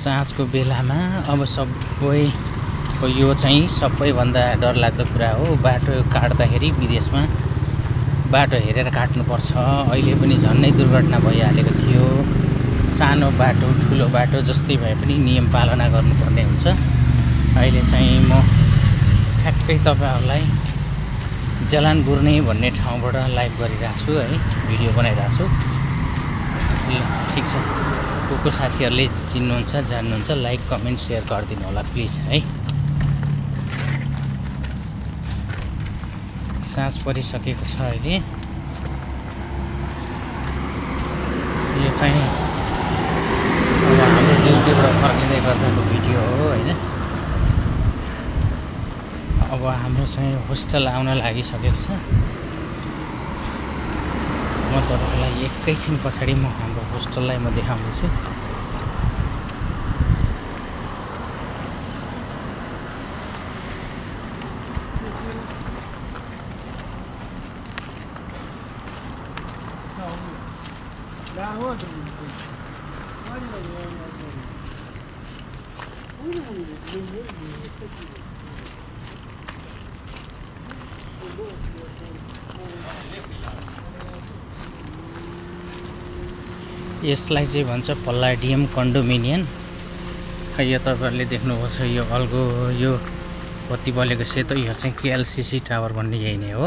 साँझको बेलामा अब सबैको यो चाहिँ सबैभन्दा डरलाग्दो कुरा हो। बाटो काट्दाखेरि विदेशमा बाटो हेरेर काट्नुपर्छ। अहिले पनि झन्नै दुर्घटना भइहालेको थियो। सानो बाटो ठुलो बाटो जस्तै भए पनि नियम पालना गर्नुपर्ने हुन्छ। अहिले चाहिँ म ठ्याक्कै तपाईहरुलाई जलानगुर्ने भन्ने ठाउँबाट लाइभ गरिरहेको छु है, भिडियो बनाइरहेको छु। ल ठीक छ, को साथीहरुले चिन्नुहुन्छ जान्नुहुन्छ लाइक कमेन्ट शेयर गरिदिनु होला प्लिज है। साँझ परिसकेको छ अहिले। यो चाहिँ अब हाम्रो ड्युटीबाट फर्किँदै गर्दाको भिडियो हो हैन। अब हाम्रो चाहिँ होस्टेल आउन लागिसकेको छ। म तपाईहरुलाई एकैछिन पछाडी म हाम्रो होस्टेललाई म देखाउँछु। यसलाई चाहिँ भन्छ पल्लाडियम कन्डोमिनियम। यो तपाईहरुले देख्नुभएको छ यो अल्गो यो बत्ती बलेको सेतो यो चाहिँ केएलसीसी टावर भन्ने यही नै हो।